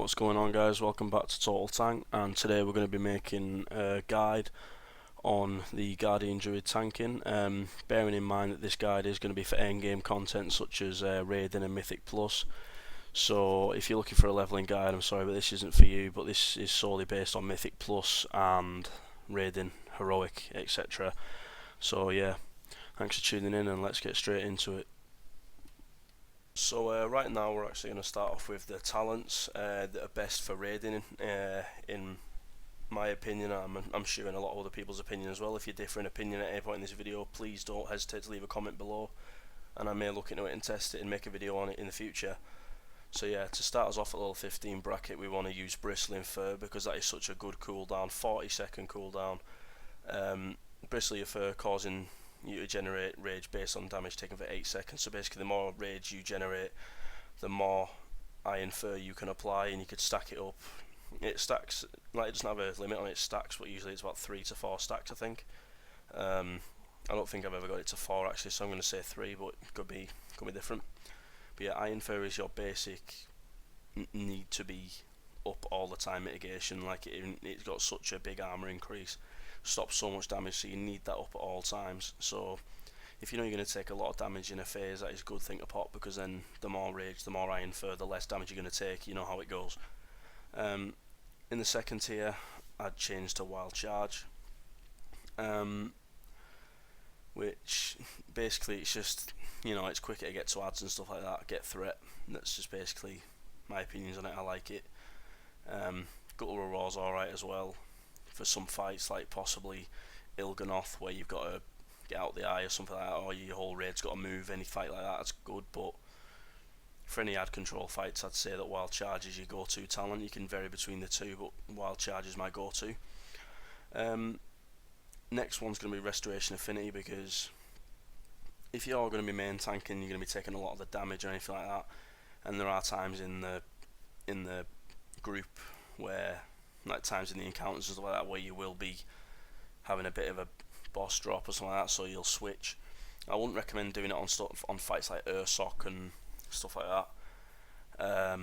What's going on, guys? Welcome back to TotalTank, and today we're going to be making a guide on the Guardian Druid tanking, bearing in mind that this guide is going to be for endgame content such as Raiding and Mythic Plus. So if you're looking for a leveling guide, I'm sorry, but this isn't for you, but this is solely based on Mythic Plus and Raiding, Heroic, etc. So yeah, thanks for tuning in, and let's get straight into it. So right now we're actually going to start off with the talents that are best for raiding, in my opinion. I'm sure in a lot of other people's opinion as well. If you differ in opinion at any point in this video, please don't hesitate to leave a comment below, and I may look into it and test it and make a video on it in the future. So yeah, to start us off at level 15 bracket, we want to use Bristling Fur because that is such a good cooldown, 40-second cooldown. Bristly Fur causing you to generate rage based on damage taken for 8 seconds. So basically, the more rage you generate, the more iron fur you can apply, and you could stack it up. It stacks, like, it doesn't have a limit on its stacks, but usually it's about 3 to 4 stacks, I think. I don't think I've ever got it to 4 actually, so I'm going to say 3, but it could be different. But yeah, iron fur is your basic need to be up all the time mitigation. Like it's got such a big armor increase, stops so much damage, so you need that up at all times. So if you know you're going to take a lot of damage in a phase, that is a good thing to pop, because then the more rage, the more iron fur, the less damage you're going to take. You know how it goes. In the second tier, I'd change to Wild Charge, which basically it's just, it's quicker to get to ads and stuff like that, get threat. That's just basically my opinions on it. I like it. Guttural Roar's alright as well for some fights, like possibly Il'gynoth, where you've got to get out the eye or something like that, or your whole raid's got to move. Any fight like that, that's good. But for any ad control fights, I'd say that Wild Charge is your go-to talent. You can vary between the two, but Wild Charge is my go-to. Next one's going to be Restoration Affinity, because if you're going to be main tanking, you're going to be taking a lot of the damage or anything like that, and there are times in the group where, like times in the encounters and stuff like that, where you will be having a bit of a boss drop or something like that, so you'll switch. I wouldn't recommend doing it on fights like Ursoc and stuff like that,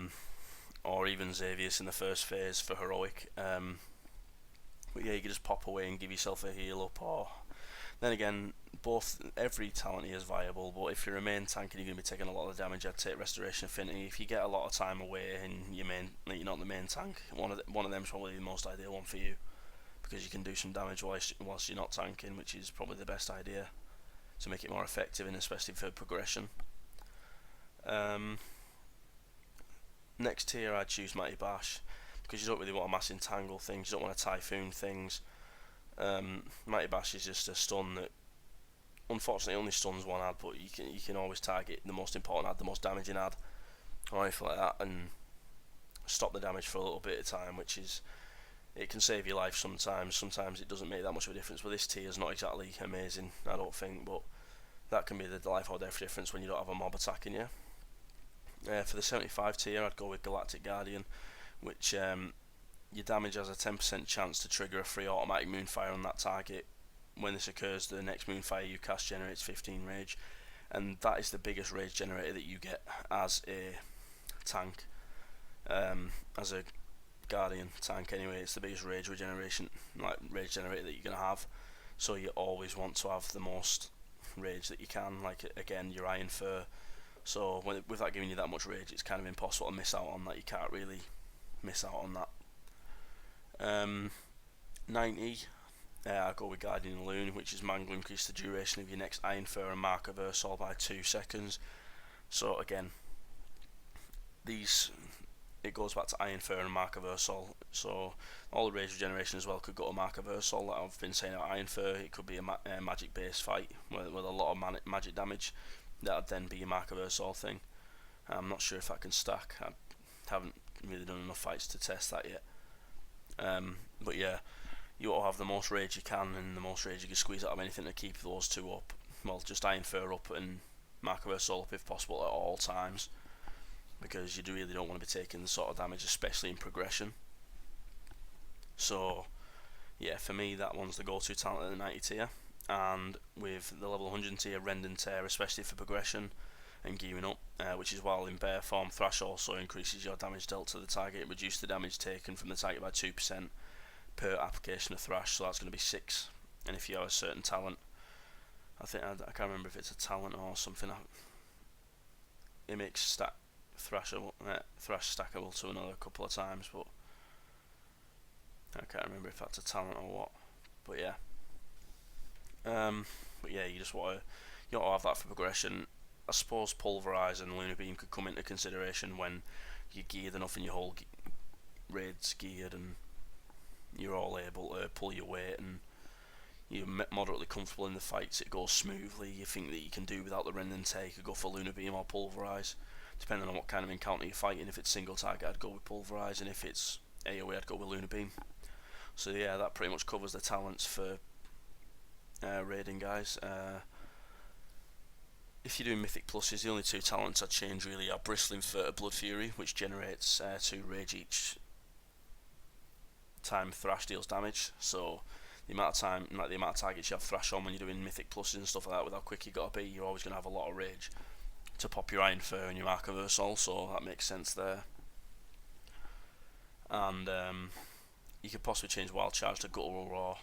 or even Xavius in the first phase for Heroic. But yeah, you can just pop away and give yourself a heal up, or then again, every talent here is viable, but if you're a main tank and you're going to be taking a lot of damage, I'd take Restoration Affinity. If you get a lot of time away and you're not the main tank, one of them is probably the most ideal one for you, because you can do some damage whilst you're not tanking, which is probably the best idea to make it more effective, and especially for progression. Next tier, I'd choose Mighty Bash, because you don't really want to mass entangle things, you don't want to typhoon things. Mighty Bash is just a stun that unfortunately only stuns one ad, but you can always target the most important ad, the most damaging ad, or anything like that, and stop the damage for a little bit of time, which is, it can save your life sometimes. Sometimes it doesn't make that much of a difference, but this tier is not exactly amazing, I don't think, but that can be the life or death difference when you don't have a mob attacking you. For the 75 tier, I'd go with Galactic Guardian, which your damage has a 10% chance to trigger a free automatic Moonfire on that target. When this occurs, the next Moonfire you cast generates 15 rage, and that is the biggest rage generator that you get as a tank, as a Guardian tank anyway. It's the biggest rage generator that you're going to have, so you always want to have the most rage that you can, like again your Iron Fur. So with that giving you that much rage, it's kind of impossible to miss out on that. You can't really miss out on that. 90, I'll go with Guardian Loon, which is man will increase the duration of your next Iron Fur and Mark of Ursol by 2 seconds. So again, it goes back to Iron Fur and Mark of Ursol. So all the rage regeneration as well could go to Mark of Ursol. Like I've been saying about Iron Fur, it could be a magic based fight with a lot of magic damage. That would then be a Mark of Ursol thing. I'm not sure if that can stack. I haven't really done enough fights to test that yet. But yeah, you ought to have the most rage you can, and the most rage you can squeeze out of anything to keep those two up. Well, just Iron Fur up and Mark of Ursol up if possible at all times, because you really don't want to be taking the sort of damage, especially in progression. So yeah, for me that one's the go-to talent at the 90 tier. And with the level 100 tier, Rend and Tear, especially for progression, and gearing up, which is while in bear form. Thrash also increases your damage dealt to the target, reduce the damage taken from the target by 2% per application of Thrash, so that's going to be 6. And if you have a certain talent, I can't remember if it's a talent or something, it makes Thrash stackable to another couple of times, but I can't remember if that's a talent or what. But yeah, you just want to have that for progression. I suppose Pulverize and Lunar Beam could come into consideration when you're geared enough and your whole raid's geared and you're all able to pull your weight and you're moderately comfortable in the fights, it goes smoothly, you think that you can do without the Rend and Take, you go for Lunar Beam or Pulverize, depending on what kind of encounter you're fighting. If it's single target, I'd go with Pulverize, and if it's AoE, I'd go with Lunar Beam. So yeah, that pretty much covers the talents for raiding, guys. If you're doing Mythic Pluses, the only 2 talents I'd change really are Bristling for Blood Fury, which generates 2 rage each time Thrash deals damage, so the amount of time, like the amount of targets you have Thrash on when you're doing Mythic Pluses and stuff like that, with how quick you gotta be, you're always going to have a lot of rage to pop your Iron Fur and your Mark of Ursol, so that makes sense there. And you could possibly change Wild Charge to Guttural Roar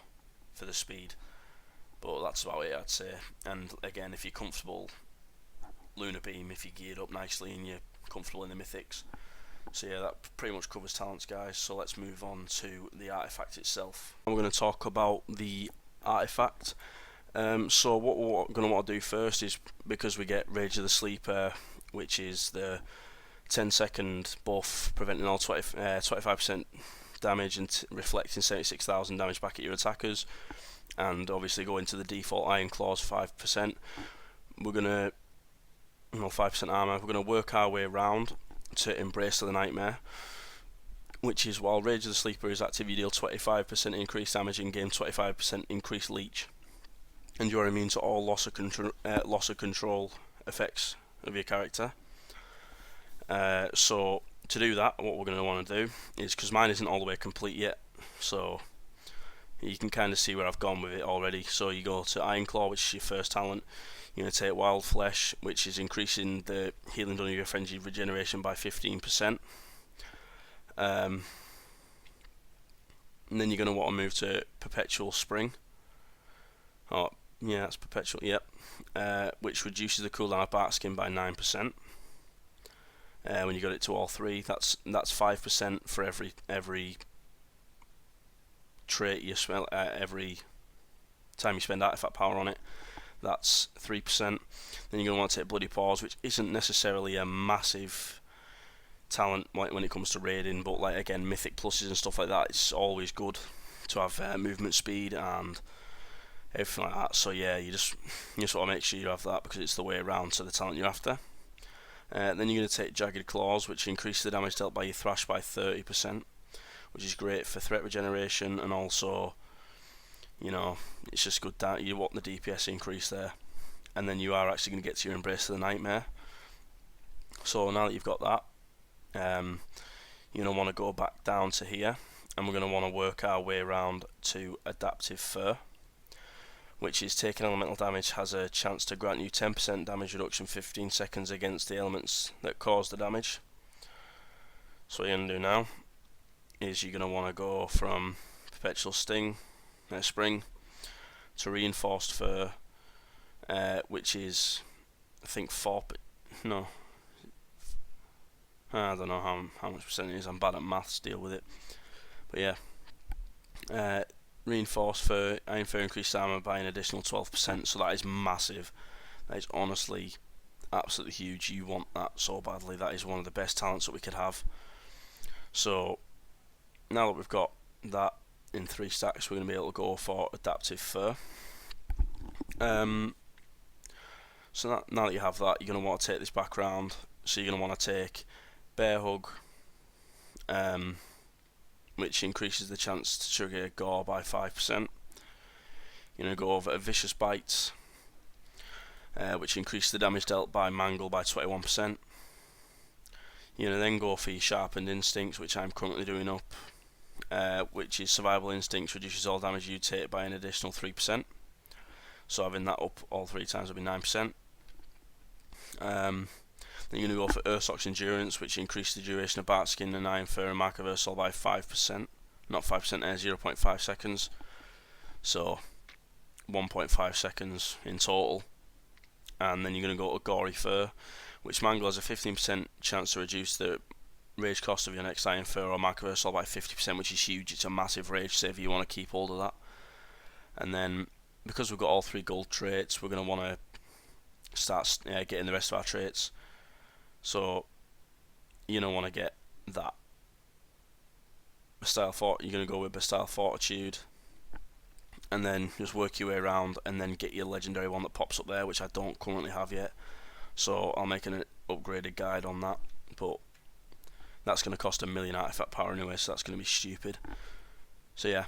for the speed, but that's about it, I'd say. And again, if you're comfortable, Lunar Beam if you're geared up nicely and you're comfortable in the Mythics. So yeah, that pretty much covers talents, guys. So let's move on to the artifact itself. We're going to talk about the artifact. So what we're going to want to do first is, because we get Rage of the Sleeper, which is the 10-second buff preventing all 25% damage and reflecting 76,000 damage back at your attackers, and obviously go into the default Iron Claws 5%. We're going to 5% armor. We're going to work our way around to Embrace of the Nightmare, which is while Rage of the Sleeper is active, you deal 25% increased damage in game, 25% increased leech, and you're immune to all loss of control effects of your character. So to do that, what we're going to want to do is, because mine isn't all the way complete yet, so you can kind of see where I've gone with it already. So you go to Iron Claw, which is your first talent. You're going to take Wild Flesh, which is increasing the healing done on your frenzied regeneration by 15%. And then you're going to want to move to Perpetual Spring. Oh, yeah, that's Perpetual, yep. Which reduces the cooldown of Bark Skin by 9%. When you got it to all 3, that's 5% for every trait you spell, every time you spend artifact power on it. That's 3%. Then you're going to want to take Bloody Paws, which isn't necessarily a massive talent like when it comes to raiding, but like again, Mythic Pluses and stuff like that, it's always good to have movement speed and everything like that. So yeah, you just want to make sure you have that, because it's the way around to the talent you're after. Then you're going to take Jagged Claws, which increases the damage dealt by your Thrash by 30%, which is great for threat regeneration, and also, you know, it's just good that you want the DPS increase there. And then you are actually going to get to your Embrace of the Nightmare. So now that you've got that, you're going to want to go back down to here, and we're going to want to work our way around to Adaptive Fur, which is taking elemental damage has a chance to grant you 10% damage reduction 15 seconds against the elements that cause the damage. So what you're going to do now is you're going to want to go from Perpetual Spring to Reinforced Fur, which is, I think, I don't know how much percent it is, I'm bad at maths, deal with it. But yeah, Reinforced Fur, Iron Fur increased armor by an additional 12%, so that is massive. That is honestly absolutely huge. You want that so badly. That is one of the best talents that we could have. So now that we've got that in 3 stacks, we're going to be able to go for Adaptive Fur. So now that you have that, you're going to want to take this back round. So you're going to want to take Bear Hug, which increases the chance to trigger Gore by 5%. You're going to go over to Vicious Bites, which increases the damage dealt by Mangle by 21%. You're going to then go for your Sharpened Instincts, which I'm currently doing up, which is Survival Instincts, reduces all damage you take by an additional 3%. So having that up all 3 times will be 9%. Then you're going to go for Ursox Endurance, which increases the duration of Bark Skin and Iron Fur and Mark of Ursol by 5%. Not 5%, 0.5 seconds. So 1.5 seconds in total. And then you're going to go to Gory Fur, which Mangle has a 15% chance to reduce the rage cost of your next Iron Fur or Mark of Ursol by 50%, which is huge. It's a massive rage save. You want to keep hold of that. And then, because we've got all 3 gold traits, we're going to want to start getting the rest of our traits. So you're going to want to get that. You're going to go with Bastille Fortitude, and then just work your way around, and then get your legendary one that pops up there, which I don't currently have yet. So I'll make an upgraded guide on that, but that's going to cost 1 million artifact power anyway, so that's going to be stupid. So yeah,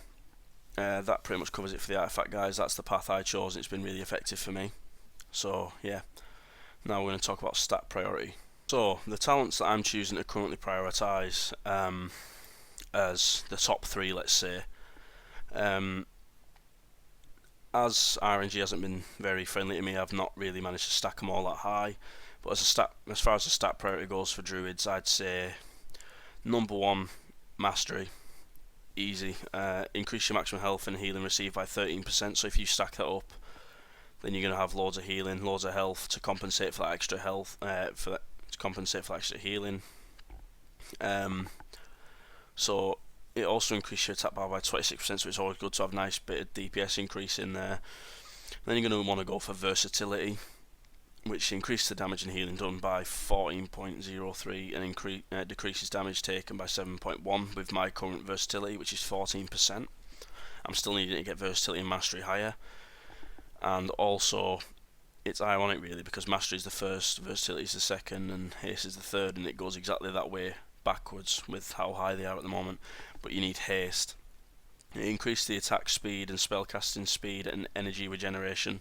that pretty much covers it for the artifact, guys. That's the path I chose, and it's been really effective for me. So yeah, now we're going to talk about stat priority. So the talents that I'm choosing to currently prioritise as the top 3, let's say, as RNG hasn't been very friendly to me, I've not really managed to stack them all that high. But as far as the stat priority goes for Druids, I'd say number 1, Mastery. Easy. Increase your maximum health and healing received by 13%. So if you stack that up, then you're going to have loads of healing, loads of health to compensate for that extra health, to compensate for extra healing. So it also increases your attack power by 26%, so it's always good to have a nice bit of DPS increase in there. Then you're going to want to go for Versatility, which increases the damage and healing done by 14.03 and decreases damage taken by 7.1 with my current Versatility, which is 14%. I'm still needing to get Versatility and Mastery higher. And also, it's ironic really, because Mastery is the first, Versatility is the second, and Haste is the third, and it goes exactly that way backwards with how high they are at the moment. But you need Haste. It increases the attack speed and spellcasting speed and energy regeneration.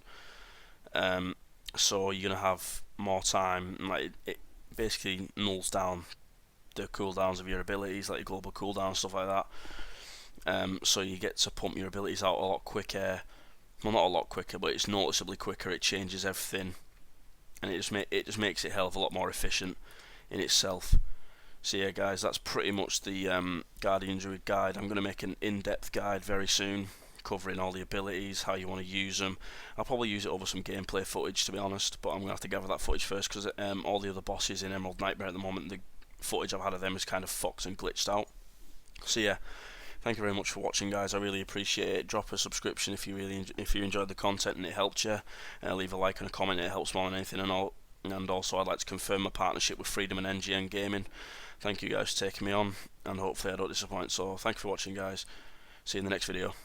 So you're gonna have more time. Like it basically nulls down the cooldowns of your abilities, like your global cooldown, stuff like that. So you get to pump your abilities out a lot quicker. Well, not a lot quicker, but it's noticeably quicker. It changes everything, and it just makes it a hell of a lot more efficient in itself. So yeah, guys, that's pretty much the Guardian Druid guide. I'm going to make an in-depth guide very soon, covering all the abilities, how you want to use them. I'll probably use it over some gameplay footage, to be honest, but I'm going to have to gather that footage first, because all the other bosses in Emerald Nightmare at the moment, the footage I've had of them is kind of fucked and glitched out. So yeah, thank you very much for watching, guys. I really appreciate it. Drop a subscription if you enjoyed the content and it helped you. Leave a like and a comment, it helps more than anything. And also, I'd like to confirm my partnership with Freedom and NGN Gaming. Thank you guys for taking me on, and hopefully I don't disappoint. So thank you for watching, guys. See you in the next video.